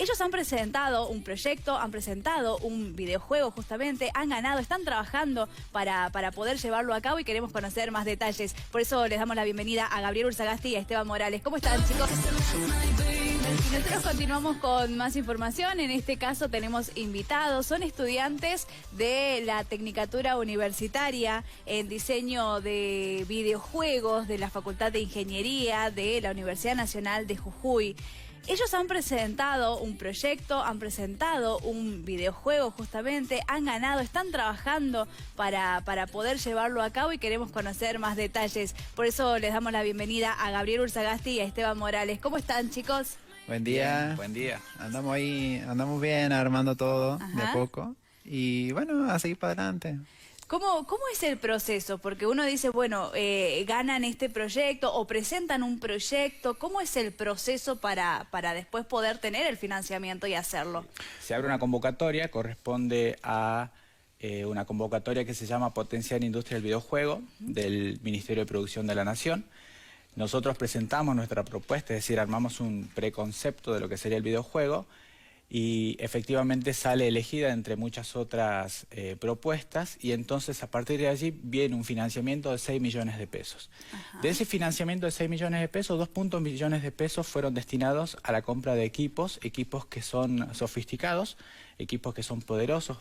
Ellos han presentado un proyecto, han presentado un videojuego justamente, han ganado, están trabajando para poder llevarlo a cabo y queremos conocer más detalles. Por eso les damos la bienvenida a Gabriel Urzagasti y a Esteban Morales. ¿Cómo están, chicos? Y nosotros continuamos con más información. En este caso tenemos invitados. Son estudiantes de la Tecnicatura Universitaria en Diseño de Videojuegos de la Facultad de Ingeniería de la Universidad Nacional de Jujuy. Ellos han presentado un proyecto, han presentado un videojuego justamente, han ganado, están trabajando para poder llevarlo a cabo y queremos conocer más detalles. Por eso les damos la bienvenida a Gabriel Urzagasti y a Esteban Morales. ¿Cómo están, chicos? Buen día. Bien, buen día. Andamos ahí, andamos bien armando todo de Ajá. a poco. Y bueno, a seguir para adelante. ¿Cómo es el proceso? Porque uno dice, bueno, ganan este proyecto o presentan un proyecto. ¿Cómo es el proceso para después poder tener el financiamiento y hacerlo? Se abre una convocatoria, corresponde a una convocatoria que se llama Potenciar Industria del Videojuego del Ministerio de Producción de la Nación. Nosotros presentamos nuestra propuesta, es decir, armamos un preconcepto de lo que sería el videojuego y efectivamente sale elegida entre muchas otras propuestas y entonces a partir de allí viene un financiamiento de 6 millones de pesos. Ajá. De ese financiamiento de 6 millones de pesos, 2 millones de pesos fueron destinados a la compra de equipos que son sofisticados, equipos que son poderosos,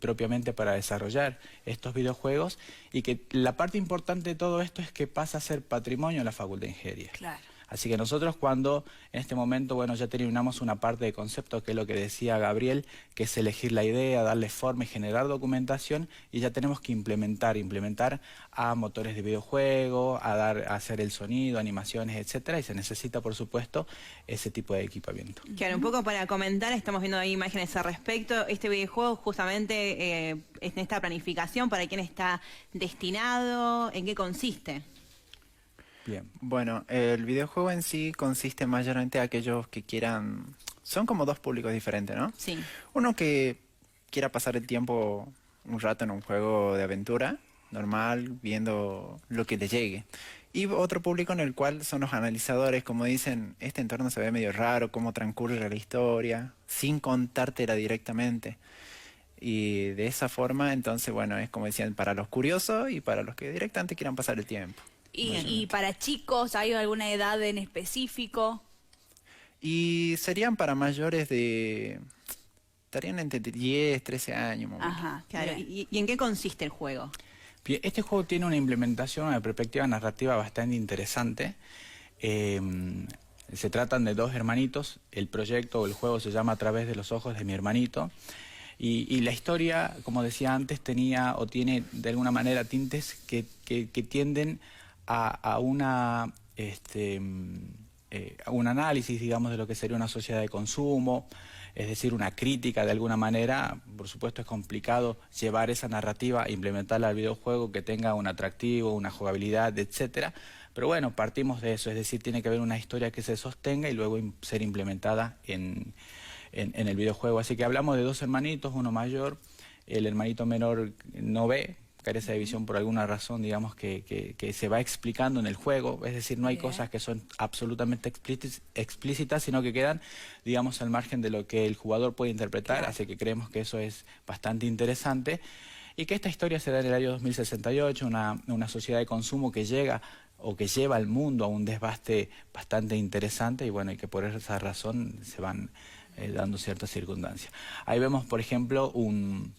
propiamente para desarrollar estos videojuegos y que la parte importante de todo esto es que pasa a ser patrimonio de la Facultad de Ingeniería. Claro. Así que nosotros cuando en este momento, bueno, ya terminamos una parte de concepto, que es lo que decía Gabriel, que es elegir la idea, darle forma y generar documentación, y ya tenemos que implementar a motores de videojuego, a hacer el sonido, animaciones, etcétera, y se necesita, por supuesto, ese tipo de equipamiento. Claro, un poco para comentar, estamos viendo ahí imágenes al respecto. Este videojuego justamente en esta planificación, ¿para quién está destinado? ¿En qué consiste? Bien. Bueno, el videojuego en sí consiste mayormente en aquellos que quieran... Son como dos públicos diferentes, ¿no? Sí. Uno que quiera pasar el tiempo un rato en un juego de aventura, normal, viendo lo que le llegue. Y otro público en el cual son los analizadores, como dicen, este entorno se ve medio raro, cómo transcurre la historia, sin contártela directamente. Y de esa forma, entonces, bueno, es como decían, para los curiosos y para los que directamente quieran pasar el tiempo. ¿Y para chicos hay alguna edad en específico? Y serían para mayores de... estarían entre 10, 13 años. Más o menos. Ajá, Claro. bien. ¿Y en qué consiste el juego? Bien, este juego tiene una implementación, una perspectiva narrativa bastante interesante. Se tratan de dos hermanitos. El proyecto o el juego se llama A través de los ojos de mi hermanito. Y la historia, como decía antes, tenía o tiene de alguna manera tintes que tienden a un análisis, digamos, de lo que sería una sociedad de consumo, es decir, una crítica de alguna manera. Por supuesto es complicado llevar esa narrativa e implementarla al videojuego, que tenga un atractivo, una jugabilidad, etcétera. Pero bueno, partimos de eso, es decir, tiene que haber una historia que se sostenga y luego ser implementada en el videojuego. Así que hablamos de dos hermanitos, uno mayor, el hermanito menor no ve, carece de visión por alguna razón, digamos, que se va explicando en el juego. Es decir, no hay cosas que son absolutamente explícitas, sino que quedan, digamos, al margen de lo que el jugador puede interpretar. Claro. Así que creemos que eso es bastante interesante. Y que esta historia se da en el año 2068, una sociedad de consumo que llega o que lleva al mundo a un desbaste bastante interesante, y bueno, y que por esa razón se van dando ciertas circunstancias. Ahí vemos, por ejemplo, un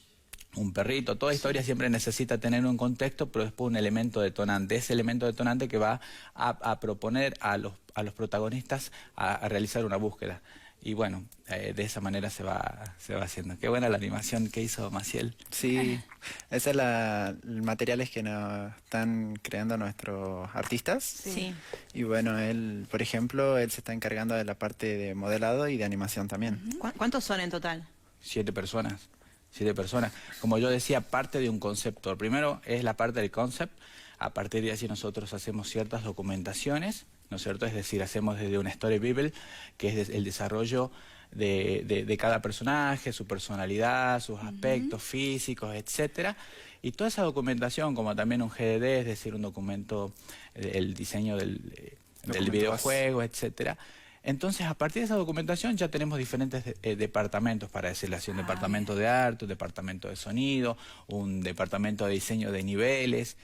perrito. Toda historia siempre necesita tener un contexto, pero después un elemento detonante. Ese elemento detonante que va a proponer a los protagonistas a realizar una búsqueda. Y bueno, de esa manera se va haciendo. Qué buena la animación que hizo Maciel. Sí, ese es el materiales que nos están creando nuestros artistas. Sí. Y bueno, él, por ejemplo, él se está encargando de la parte de modelado y de animación también. ¿Cuántos son en total? 7 personas. 7 personas. Como yo decía, parte de un concepto. El primero es la parte del concept. A partir de allí nosotros hacemos ciertas documentaciones, ¿no es cierto? Es decir, hacemos desde una story bible, que es el desarrollo de cada personaje, su personalidad, sus aspectos físicos, etcétera. Y toda esa documentación, como también un GDD, es decir, un documento, el diseño del videojuego, etcétera, Entonces, a partir de esa documentación ya tenemos diferentes departamentos, para decirle así, un departamento de arte, un departamento de sonido, un departamento de diseño de niveles,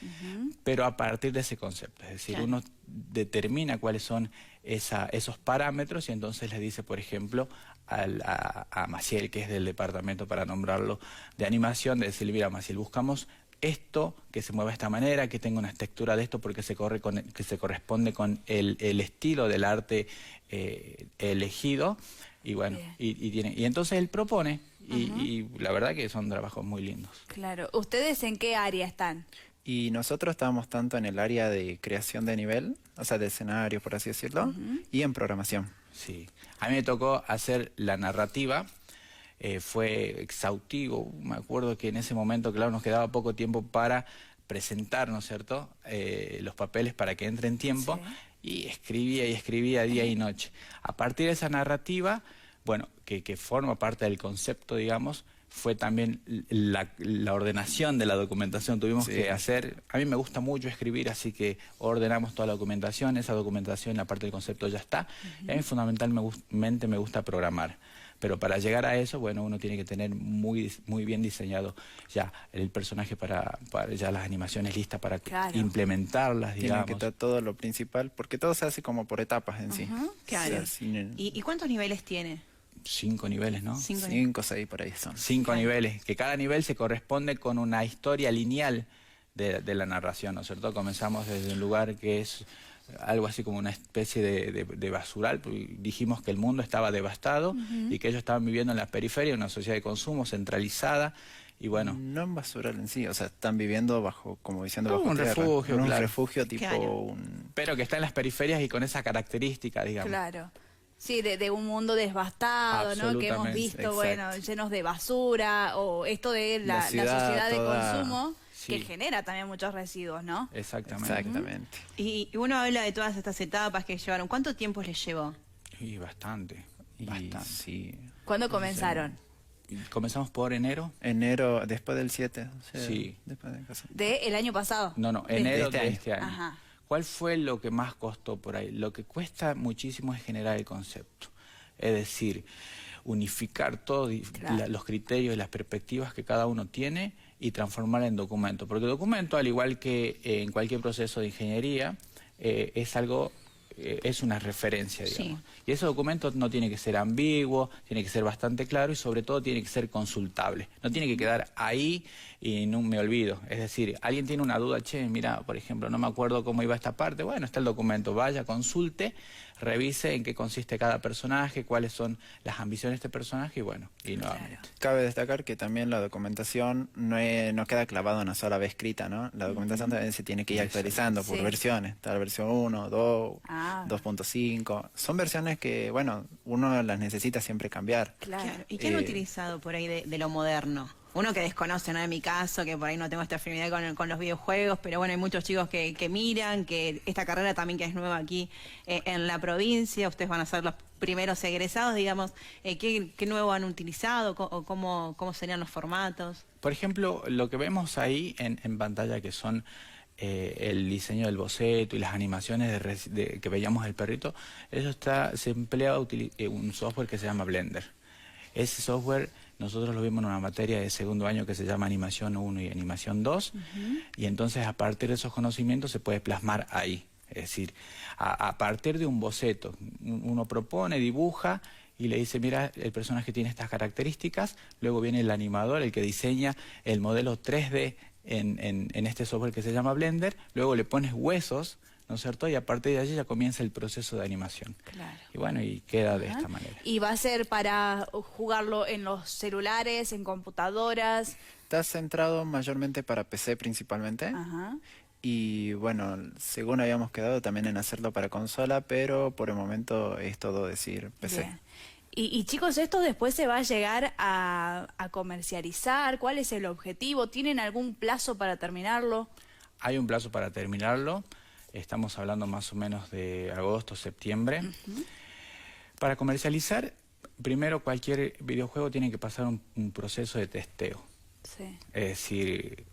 pero a partir de ese concepto. Es decir, uno determina cuáles son esos parámetros y entonces le dice, por ejemplo, a Maciel, que es del departamento, para nombrarlo, de animación, de decirle, mira, Maciel, buscamos esto, que se mueva de esta manera, que tenga una textura de esto, porque que se corresponde con el estilo del arte elegido, y bueno, y entonces él propone, y la verdad que son trabajos muy lindos. Claro. ¿Ustedes en qué área están? Y nosotros estábamos tanto en el área de creación de nivel, o sea, de escenario, por así decirlo, y en programación. Sí. A mí me tocó hacer la narrativa. Fue exhaustivo. Me acuerdo que en ese momento, claro, nos quedaba poco tiempo para presentar, ¿no es cierto?, los papeles para que entre en tiempo, y escribía día y noche. A partir de esa narrativa, bueno, que forma parte del concepto, digamos, fue también la ordenación de la documentación. Tuvimos que hacer, a mí me gusta mucho escribir, así que ordenamos toda la documentación. Esa documentación, la parte del concepto ya está. Y a mí fundamentalmente me gusta programar. Pero para llegar a eso, bueno, uno tiene que tener muy bien diseñado ya el personaje para ya las animaciones listas para implementarlas, digamos. Tiene que estar todo lo principal, porque todo se hace como por etapas en sí. Claro. O sea, ¿Y cuántos niveles tiene? 5 niveles, ¿no? 5 o 6 por ahí son. 5 niveles, que cada nivel se corresponde con una historia lineal de la narración, ¿no es cierto? Comenzamos desde un lugar que es algo así como una especie de basural. Dijimos que el mundo estaba devastado y que ellos estaban viviendo en la periferia, en una sociedad de consumo centralizada, y bueno... No en basural en sí, o sea, están viviendo bajo, como diciendo, bajo un tierra, refugio, un claro. refugio tipo Pero que está en las periferias y con esa característica, digamos. Claro. Sí, de un mundo devastado, ¿no? Que hemos visto, bueno, llenos de basura, o esto de la sociedad de consumo, que genera también muchos residuos, ¿no? Exactamente. Y uno habla de todas estas etapas que llevaron. ¿Cuánto tiempo les llevó? Y bastante. Sí. ¿Cuándo comenzaron? Comenzamos por enero. Enero, después del 7. O sea, Sí. Después de casa. ¿De el año pasado? No, enero de este este año. Ajá. ¿Cuál fue lo que más costó por ahí? Lo que cuesta muchísimo es generar el concepto. Es decir, unificar todos los criterios y las perspectivas que cada uno tiene y transformar en documento. Porque el documento, al igual que en cualquier proceso de ingeniería, es algo... es una referencia, digamos. Y ese documento no tiene que ser ambiguo, tiene que ser bastante claro y sobre todo tiene que ser consultable. No tiene que quedar ahí y no me olvido. Es decir, alguien tiene una duda, che, mira, por ejemplo, no me acuerdo cómo iba esta parte. Bueno, está el documento, vaya, consulte, revise en qué consiste cada personaje, cuáles son las ambiciones de este personaje y bueno, y nuevamente. Cabe destacar que también la documentación no queda clavada una sola vez escrita, ¿no? La documentación también se tiene que ir actualizando por versiones. Está la versión 1, 2, 2.5. Son versiones que, bueno, uno las necesita siempre cambiar. Claro. ¿Y qué han utilizado por ahí de lo moderno? Uno que desconoce, ¿no? En mi caso, que por ahí no tengo esta afinidad con los videojuegos, pero bueno, hay muchos chicos que miran, que esta carrera también que es nueva aquí en la provincia, ustedes van a ser los primeros egresados, digamos, ¿qué nuevo han utilizado o cómo serían los formatos? Por ejemplo, lo que vemos ahí en pantalla, que son el diseño del boceto y las animaciones que veíamos del perrito, eso se emplea un software que se llama Blender. Ese software nosotros lo vimos en una materia de segundo año que se llama Animación 1 y Animación 2, y entonces a partir de esos conocimientos se puede plasmar ahí. Es decir, a partir de un boceto, uno propone, dibuja y le dice, mira, el personaje tiene estas características, luego viene el animador, el que diseña el modelo 3D en este software que se llama Blender, luego le pones huesos, ¿no es cierto? Y a partir de allí ya comienza el proceso de animación. Claro. Y bueno, y queda de esta manera. ¿Y va a ser para jugarlo en los celulares, en computadoras? Está centrado mayormente para PC principalmente. Ajá. Y bueno, según habíamos quedado también en hacerlo para consola, pero por el momento es todo decir PC. Bien. Y chicos, ¿esto después se va a llegar a comercializar? ¿Cuál es el objetivo? ¿Tienen algún plazo para terminarlo? Hay un plazo para terminarlo. Estamos hablando más o menos de agosto, septiembre. Para comercializar, primero cualquier videojuego tiene que pasar un proceso de testeo. Sí. Es decir,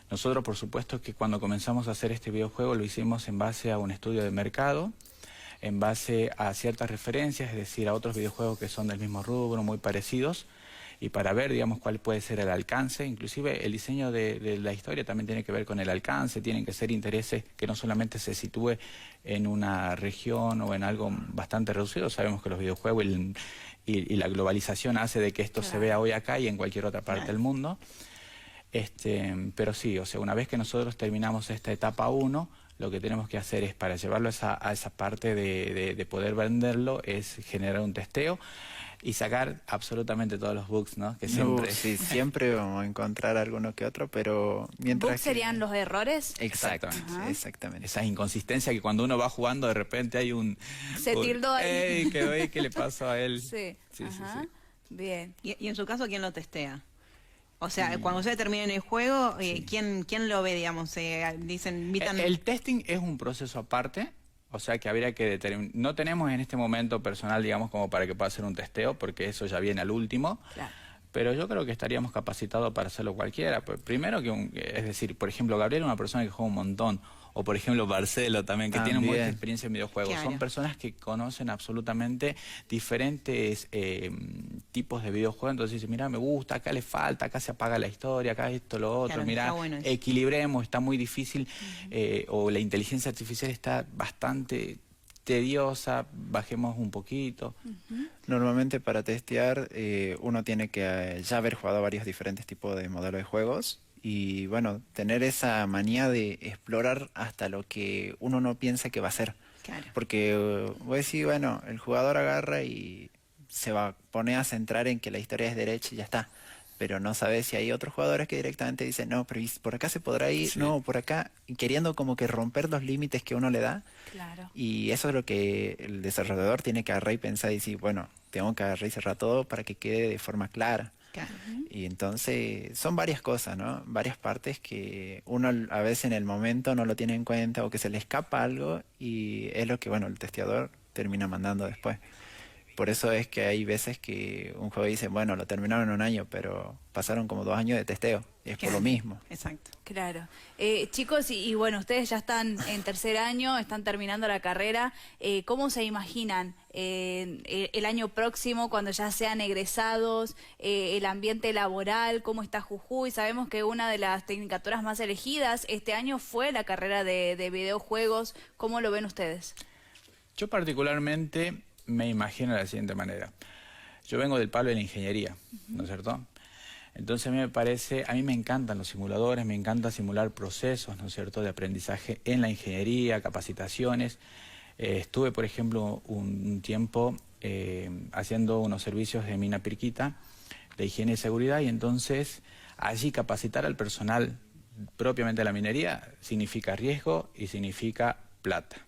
nosotros por supuesto que cuando comenzamos a hacer este videojuego lo hicimos en base a un estudio de mercado, en base a ciertas referencias, es decir, a otros videojuegos que son del mismo rubro, muy parecidos, y para ver, digamos, cuál puede ser el alcance. Inclusive el diseño de la historia también tiene que ver con el alcance, tienen que ser intereses que no solamente se sitúe en una región o en algo bastante reducido. Sabemos que los videojuegos y la globalización hace de que esto se vea hoy acá y en cualquier otra parte del mundo. Pero sí, o sea, una vez que nosotros terminamos esta etapa 1, lo que tenemos que hacer es, para llevarlo a esa parte de poder venderlo, es generar un testeo y sacar absolutamente todos los bugs, ¿no? Que siempre... Sí, siempre vamos a encontrar alguno que otro, pero mientras... ¿Bugs serían los errores? Exactamente, exactamente. Esa inconsistencia que cuando uno va jugando de repente hay un... Se tildó ahí. ¡Ey! ¿Qué le pasó a él? Sí, Sí. bien. Y en su caso, ¿quién lo testea? O sea, cuando ustedes terminen el juego, ¿quién lo ve, digamos? Invitan... El testing es un proceso aparte, o sea que habría que determinar... No tenemos en este momento personal, digamos, como para que pueda hacer un testeo, porque eso ya viene al último. Claro. Pero yo creo que estaríamos capacitados para hacerlo cualquiera. Pues primero es decir, por ejemplo, Gabriel es una persona que juega un montón. O por ejemplo, Barcelo también, que tiene mucha experiencia en videojuegos. Claro. Son personas que conocen absolutamente diferentes tipos de videojuegos. Entonces dicen, mira, me gusta, acá le falta, acá se apaga la historia, acá esto, lo otro. Claro, Mira, está bueno eso. equilibremos, está muy difícil. O la inteligencia artificial está bastante tediosa, bajemos un poquito. Normalmente para testear uno tiene que ya haber jugado varios diferentes tipos de modelos de juegos y bueno, tener esa manía de explorar hasta lo que uno no piensa que va a ser. Claro. Porque voy a decir, bueno, el jugador agarra y se va a poner a centrar en que la historia es derecha y ya está. Pero no sabes si hay otros jugadores que directamente dicen, no, pero por acá se podrá ir, no, por acá, y queriendo como que romper los límites que uno le da. Claro. Y eso es lo que el desarrollador tiene que agarrar y pensar y decir, bueno, tengo que agarrar y cerrar todo para que quede de forma clara. Claro. Y entonces son varias cosas, ¿no? Varias partes que uno a veces en el momento no lo tiene en cuenta o que se le escapa algo y es lo que, bueno, el testeador termina mandando después. Por eso es que hay veces que un juego dice, bueno, lo terminaron en un año, pero pasaron como 2 años de testeo. Y es por lo mismo. Exacto. Claro. Chicos, y bueno, ustedes ya están en tercer año, están terminando la carrera. ¿Cómo se imaginan el año próximo, cuando ya sean egresados, el ambiente laboral, cómo está Jujuy? Sabemos que una de las tecnicaturas más elegidas este año fue la carrera de videojuegos. ¿Cómo lo ven ustedes? Yo particularmente me imagino de la siguiente manera. Yo vengo del palo de la ingeniería, ¿no es cierto? Entonces a mí me encantan los simuladores, me encanta simular procesos, ¿no es cierto?, de aprendizaje en la ingeniería, capacitaciones. Estuve, por ejemplo, un tiempo haciendo unos servicios de Mina Pirquita, de higiene y seguridad, y entonces allí capacitar al personal propiamente de la minería significa riesgo y significa plata.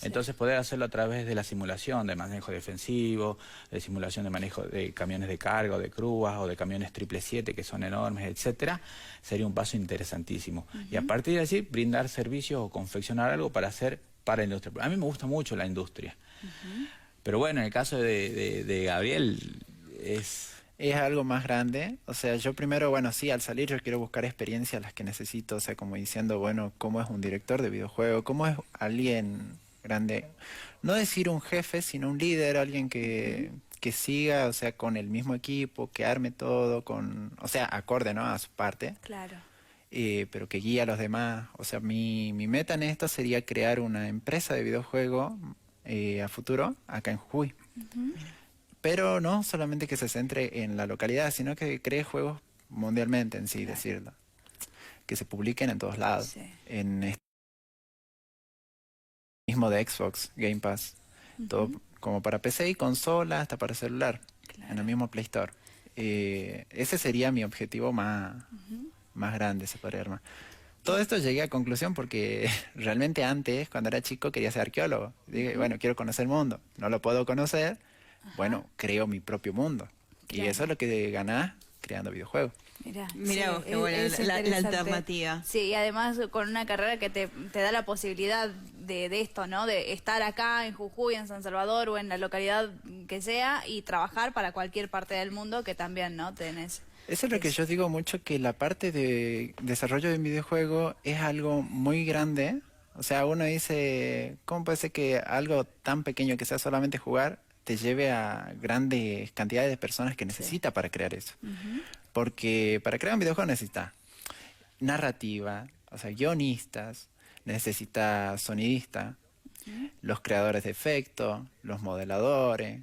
Entonces poder hacerlo a través de la simulación de manejo defensivo, de simulación de manejo de camiones de carga o de grúas o de camiones 777 que son enormes, etcétera, sería un paso interesantísimo. Y a partir de allí brindar servicios o confeccionar algo para hacer para la industria. A mí me gusta mucho la industria. Pero bueno, en el caso de Gabriel es algo más grande. O sea, yo primero, bueno, sí, al salir yo quiero buscar experiencias las que necesito. O sea, como diciendo, bueno, cómo es un director de videojuego, cómo es alguien grande, no decir un jefe, sino un líder, alguien que siga, o sea, con el mismo equipo, que arme todo, o sea, acorde, ¿no?, a su parte. Claro. Pero que guíe a los demás. O sea, mi meta en esto sería crear una empresa de videojuego a futuro, acá en Jujuy. Pero no solamente que se centre en la localidad, sino que cree juegos mundialmente en sí, decirlo. Que se publiquen en todos lados. Sí. En mismo de Xbox, Game Pass, todo como para PC y consola, hasta para celular, en el mismo Play Store. Ese sería mi objetivo más grande, se podría armar. Todo esto llegué a conclusión porque realmente antes, cuando era chico, quería ser arqueólogo. Dije, bueno, quiero conocer el mundo. No lo puedo conocer, bueno, creo mi propio mundo. Y eso es lo que ganás creando videojuegos. Mirá vos, qué buena la alternativa. Sí, y además con una carrera que te da la posibilidad de esto, ¿no? De estar acá en Jujuy, en San Salvador o en la localidad que sea y trabajar para cualquier parte del mundo que también, ¿no?, tenés. Eso es lo que yo digo mucho, que la parte de desarrollo de videojuego es algo muy grande. O sea, uno dice, ¿cómo puede ser que algo tan pequeño que sea solamente jugar te lleve a grandes cantidades de personas que necesita para crear eso? Porque para crear un videojuego necesita narrativa, o sea, guionistas, necesita sonidista, los creadores de efectos, los modeladores,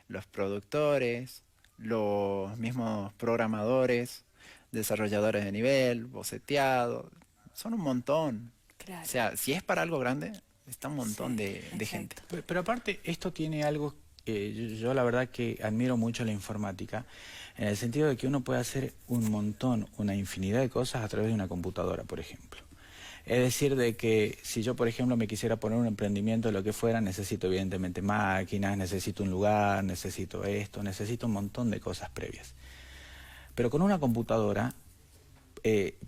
los productores, los mismos programadores, desarrolladores de nivel, boceteado, son un montón. Claro. O sea, si es para algo grande, está un montón de gente. Pero aparte, esto tiene algo, yo la verdad que admiro mucho la informática, en el sentido de que uno puede hacer un montón, una infinidad de cosas a través de una computadora, por ejemplo. Es decir, de que si yo, por ejemplo, me quisiera poner un emprendimiento de lo que fuera, necesito evidentemente máquinas, necesito un lugar, necesito esto, necesito un montón de cosas previas. Pero con una computadora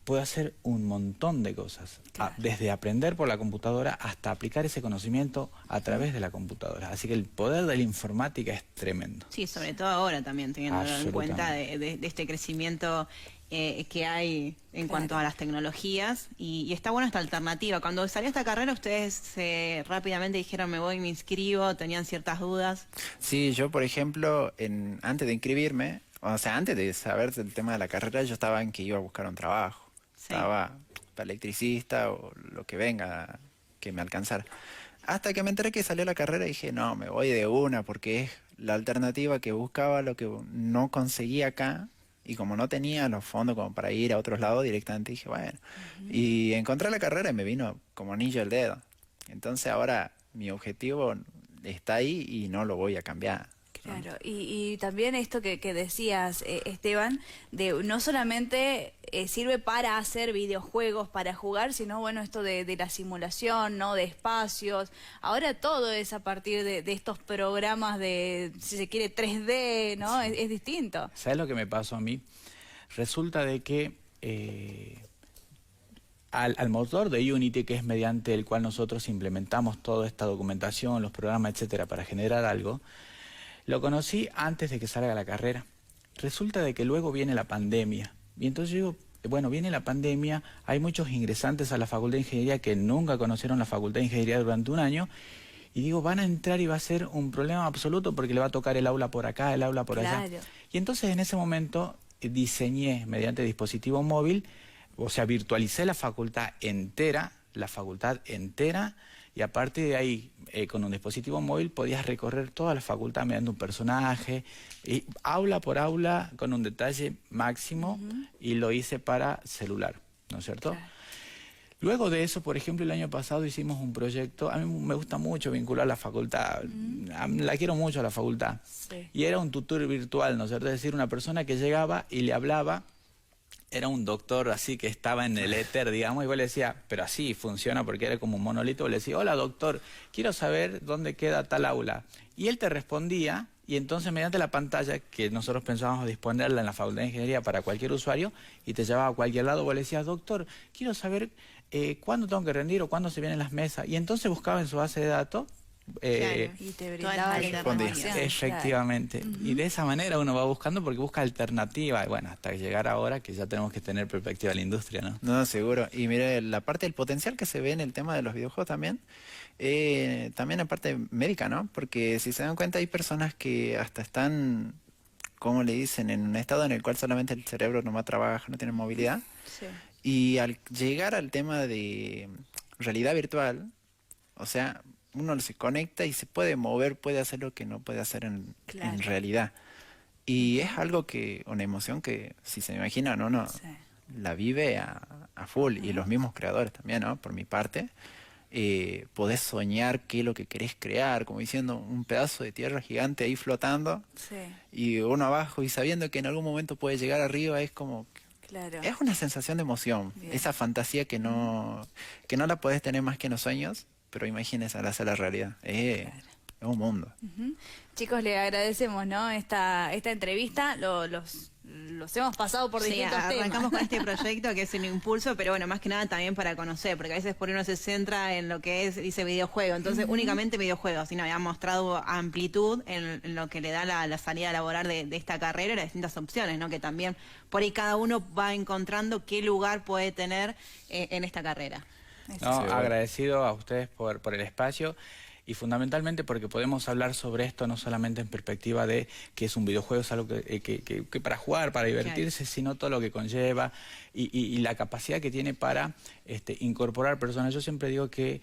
puedo hacer un montón de cosas, Claro. desde aprender por la computadora hasta aplicar ese conocimiento a través de la computadora. Así que el poder de la informática es tremendo. Sí, sobre todo ahora también, teniendo en cuenta Absolutamente. de este crecimiento que hay en cuanto Claro. a las tecnologías, y está buena esta alternativa. Cuando salió esta carrera, ustedes rápidamente dijeron, me voy, me inscribo, tenían ciertas dudas. Sí, yo por ejemplo, antes de inscribirme, o sea, antes de saber del tema de la carrera, yo estaba en que iba a buscar un trabajo. Sí. Estaba para electricista o lo que venga que me alcanzara. Hasta que me enteré que salió la carrera y dije, no, me voy de una porque es la alternativa que buscaba, lo que no conseguía acá. Y como no tenía los fondos como para ir a otros lados directamente, dije, bueno. Y encontré la carrera y me vino como anillo al dedo. Entonces ahora mi objetivo está ahí y no lo voy a cambiar. Claro, y también esto que decías, Esteban, de no solamente sirve para hacer videojuegos, para jugar, sino bueno, esto de la simulación, ¿no? De espacios. Ahora todo es a partir de estos programas de, si se quiere, 3D, ¿no? Sí. Es distinto. ¿Sabes lo que me pasó a mí? Resulta de que al motor de Unity, que es mediante el cual nosotros implementamos toda esta documentación, los programas, etcétera, para generar algo, lo conocí antes de que salga la carrera. Resulta de que luego viene la pandemia. Y entonces yo digo, bueno, viene la pandemia, hay muchos ingresantes a la Facultad de Ingeniería que nunca conocieron la Facultad de Ingeniería durante un año. Y digo, van a entrar y va a ser un problema absoluto porque le va a tocar el aula por acá, el aula por allá. Claro. Y entonces en ese momento diseñé mediante dispositivo móvil, o sea, virtualicé la facultad entera, y aparte de ahí, con un dispositivo móvil podías recorrer toda la facultad mediante un personaje, y aula por aula, con un detalle máximo, y lo hice para celular, ¿no es cierto? Claro. Luego de eso, por ejemplo, el año pasado hicimos un proyecto, a mí me gusta mucho vincular la facultad, la quiero mucho a la facultad, Sí. y era un tutor virtual, ¿no es cierto? Es decir, una persona que llegaba y le hablaba, era un doctor así que estaba en el éter, digamos, y vos le decía, pero así funciona porque era como un monolito, vos le decía, hola doctor, quiero saber dónde queda tal aula. Y él te respondía, y entonces mediante la pantalla, que nosotros pensábamos disponerla en la Facultad de Ingeniería para cualquier usuario, y te llevaba a cualquier lado, vos le decías, doctor, quiero saber cuándo tengo que rendir o cuándo se vienen las mesas. Y entonces buscaba en su base de datos. Claro. Y te Toda brindaba la la respondía. información. Efectivamente. Y de esa manera uno va buscando porque busca alternativa. Y bueno, hasta llegar ahora que ya tenemos que tener perspectiva de la industria, ¿no? No, seguro. Y mire, la parte del potencial que se ve en el tema de los videojuegos también, también la parte médica, ¿no? Porque si se dan cuenta hay personas que hasta están, como le dicen, en un estado en el cual solamente el cerebro no trabaja, no tiene movilidad. Sí. Y al llegar al tema de realidad virtual, o sea, uno se conecta y se puede mover, puede hacer lo que no puede hacer en Claro. realidad. Y es algo que, una emoción que, si se imaginan, uno Sí. la vive a full. Y los mismos creadores también, ¿no? Por mi parte, podés soñar qué es lo que querés crear, como diciendo un pedazo de tierra gigante ahí flotando, Sí, y uno abajo, y sabiendo que en algún momento puede llegar arriba, es como... claro. Es una sensación de emoción, Bien. esa fantasía que no la podés tener más que en los sueños, pero imagínese al hacer la realidad. Es un mundo. Ujú. Chicos, le agradecemos, ¿no? Esta entrevista, los hemos pasado por Sí, distintos arrancamos temas. con este proyecto que es un impulso, pero bueno, más que nada también para conocer, porque a veces por uno se centra en lo que es, dice videojuego, entonces únicamente videojuegos, sino había mostrado amplitud en lo que le da la salida laboral de esta carrera y las distintas opciones, ¿no? Que también por ahí cada uno va encontrando qué lugar puede tener en esta carrera. No, Sí, agradecido a ustedes por el espacio y fundamentalmente porque podemos hablar sobre esto no solamente en perspectiva de que es un videojuego, es algo que para jugar, para divertirse, sino todo lo que conlleva y la capacidad que tiene para incorporar personas. Yo siempre digo que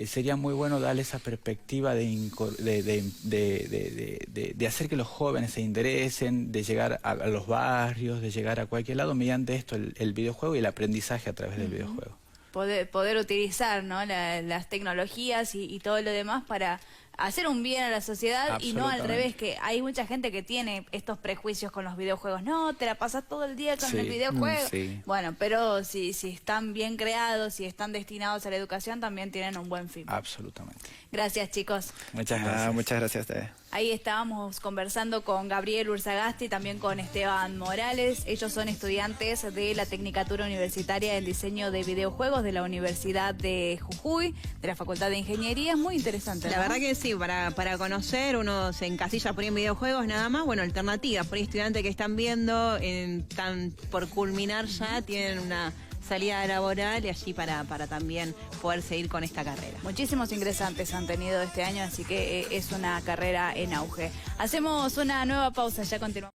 sería muy bueno darle esa perspectiva de hacer que los jóvenes se interesen, de llegar a los barrios, de llegar a cualquier lado mediante esto, el videojuego y el aprendizaje a través del videojuego. Poder utilizar, ¿no?, las tecnologías y todo lo demás para hacer un bien a la sociedad y no al revés, que hay mucha gente que tiene estos prejuicios con los videojuegos. No, te la pasas todo el día con el videojuego. Sí. Bueno, pero si están bien creados, si están destinados a la educación, también tienen un buen fin. Absolutamente. Gracias, chicos. Muchas gracias. Muchas gracias a ustedes. Ahí estábamos conversando con Gabriel Urzagasti, también con Esteban Morales. Ellos son estudiantes de la Tecnicatura Universitaria en Diseño de Videojuegos de la Universidad de Jujuy, de la Facultad de Ingeniería. Es muy interesante, ¿no? La verdad que sí, para conocer, uno se encasilla por ahí en videojuegos nada más. Bueno, alternativas, por ahí estudiantes que están viendo, están por culminar ya, tienen una salida laboral y allí para también poder seguir con esta carrera. Muchísimos ingresantes han tenido este año, así que es una carrera en auge. Hacemos una nueva pausa, ya continuamos.